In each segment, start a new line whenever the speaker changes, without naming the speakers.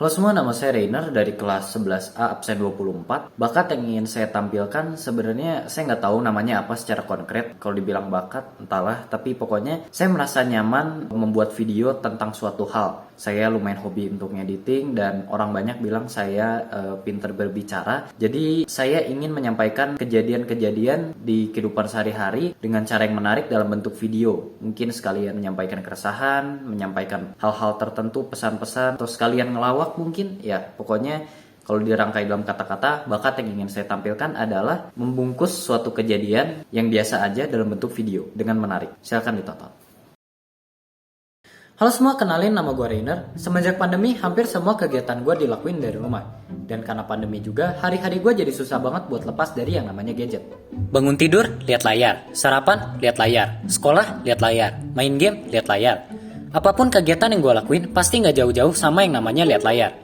Halo semua, nama saya Reiner dari kelas 11A absen 24. Bakat yang ingin saya tampilkan sebenarnya saya nggak tahu namanya apa secara konkret. Kalau dibilang bakat, entahlah. Tapi pokoknya saya merasa nyaman membuat video tentang suatu hal. Saya lumayan hobi untuk editing dan orang banyak bilang saya pinter berbicara. Jadi saya ingin menyampaikan kejadian-kejadian di kehidupan sehari-hari dengan cara yang menarik dalam bentuk video. Mungkin sekalian menyampaikan keresahan, menyampaikan hal-hal tertentu, pesan-pesan, atau sekalian ngelawak mungkin. Ya, pokoknya kalau dirangkai dalam kata-kata, bakat yang ingin saya tampilkan adalah membungkus suatu kejadian yang biasa aja dalam bentuk video dengan menarik. Silahkan ditonton. Halo semua, kenalin nama gue Reiner. Semenjak pandemi, hampir semua kegiatan gue dilakuin dari rumah. Dan karena pandemi juga, hari-hari gue jadi susah banget buat lepas dari yang namanya gadget.
Bangun tidur, lihat layar. Sarapan, lihat layar. Sekolah, lihat layar. Main game, lihat layar. Apapun kegiatan yang gue lakuin, pasti nggak jauh-jauh sama yang namanya lihat layar.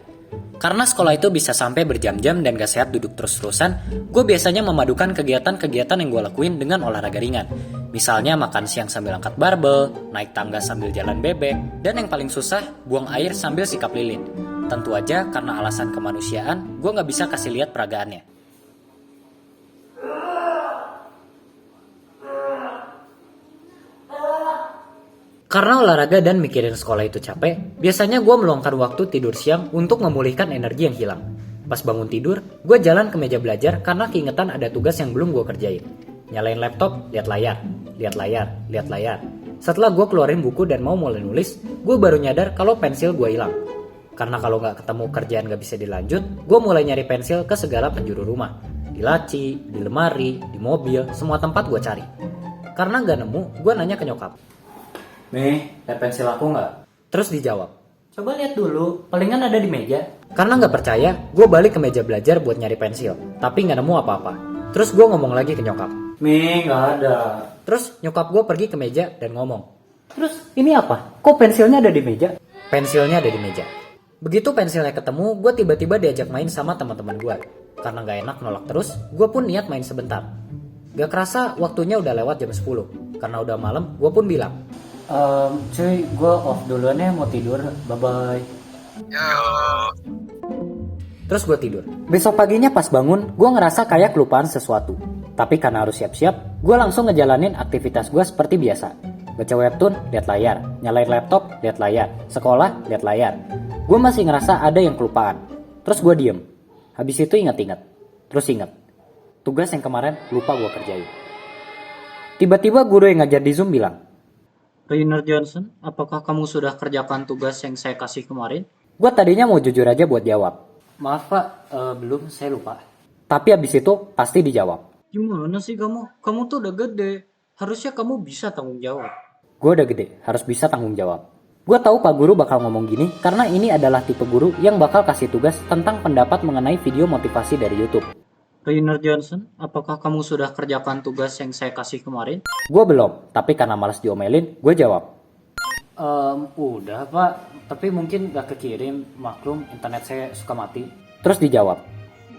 Karena sekolah itu bisa sampai berjam-jam dan gak sehat duduk terus-terusan, gue biasanya memadukan kegiatan-kegiatan yang gue lakuin dengan olahraga ringan. Misalnya makan siang sambil angkat barbel, naik tangga sambil jalan bebek, dan yang paling susah, buang air sambil sikap lilin. Tentu aja karena alasan kemanusiaan, gue gak bisa kasih lihat peragaannya. Karena olahraga dan mikirin sekolah itu capek, biasanya gue meluangkan waktu tidur siang untuk memulihkan energi yang hilang. Pas bangun tidur, gue jalan ke meja belajar karena keingetan ada tugas yang belum gue kerjain. Nyalain laptop, lihat layar, lihat layar, lihat layar. Setelah gue keluarin buku dan mau mulai nulis, gue baru nyadar kalau pensil gue hilang. Karena kalau nggak ketemu kerjaan nggak bisa dilanjut, gue mulai nyari pensil ke segala penjuru rumah. Di laci, di lemari, di mobil, semua tempat gue cari. Karena nggak nemu, gue nanya ke nyokap.
Nih, lihat pensil aku nggak?
Terus dijawab,
Coba lihat dulu, palingan ada di meja.
karena nggak percaya, gue balik ke meja belajar buat nyari pensil, tapi nggak nemu apa-apa. Terus gue ngomong lagi ke nyokap.
Nih, nggak ada.
Terus nyokap gue pergi ke meja dan ngomong,
Terus ini apa? Kok pensilnya ada di meja?
pensilnya ada di meja. Begitu pensilnya ketemu, gue tiba-tiba diajak main sama teman-teman gue. Karena nggak enak nolak terus, gue pun niat main sebentar. Gak kerasa waktunya udah lewat jam 10. Karena udah malam, gue pun bilang,
Cuy, gue off duluan ya, mau tidur. Bye-bye.
terus gue tidur. Besok paginya pas bangun, gue ngerasa kayak kelupaan sesuatu. Tapi karena harus siap-siap, gue langsung ngejalanin aktivitas gue seperti biasa. Baca webtoon, lihat layar. Nyalain laptop, lihat layar. Sekolah, lihat layar. Gue masih ngerasa ada yang kelupaan. Terus gue diem. Habis itu ingat-ingat. Terus ingat. Tugas yang kemarin lupa gue kerjain. Tiba-tiba guru yang ngajar di Zoom bilang,
Reiner Johnson, apakah kamu sudah kerjakan tugas yang saya kasih kemarin?
gue tadinya mau jujur aja buat jawab.
Maaf pak, belum, saya lupa.
Tapi abis itu pasti dijawab.
Gimana sih kamu? Kamu tuh udah gede. Harusnya kamu bisa tanggung jawab.
Gue udah gede, harus bisa tanggung jawab. Gue tahu Pak Guru bakal ngomong gini karena ini adalah tipe guru yang bakal kasih tugas tentang pendapat mengenai video motivasi dari YouTube.
Reiner Johnson, apakah kamu sudah kerjakan tugas yang saya kasih kemarin?
Gue belum, tapi karena malas diomelin, gue jawab.
Udah pak, tapi mungkin gak kekirim, maklum internet saya suka mati.
Terus dijawab.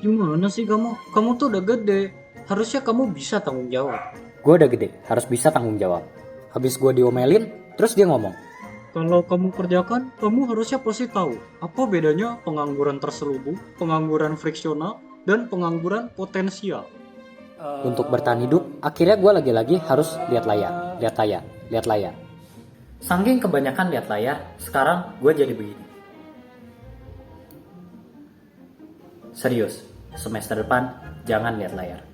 Gimana sih kamu? Kamu tuh udah gede. Harusnya kamu bisa tanggung jawab.
Gue udah gede, harus bisa tanggung jawab. Habis gue diomelin, terus dia ngomong.
Kalau kamu kerjakan, kamu harusnya pasti tahu apa bedanya pengangguran terselubung, pengangguran friksional, dan pengangguran potensial.
Untuk bertahan hidup, akhirnya gue lagi-lagi harus lihat layar, lihat layar, lihat layar.
Saking kebanyakan lihat layar, sekarang gue jadi begini. Serius, semester depan jangan lihat layar.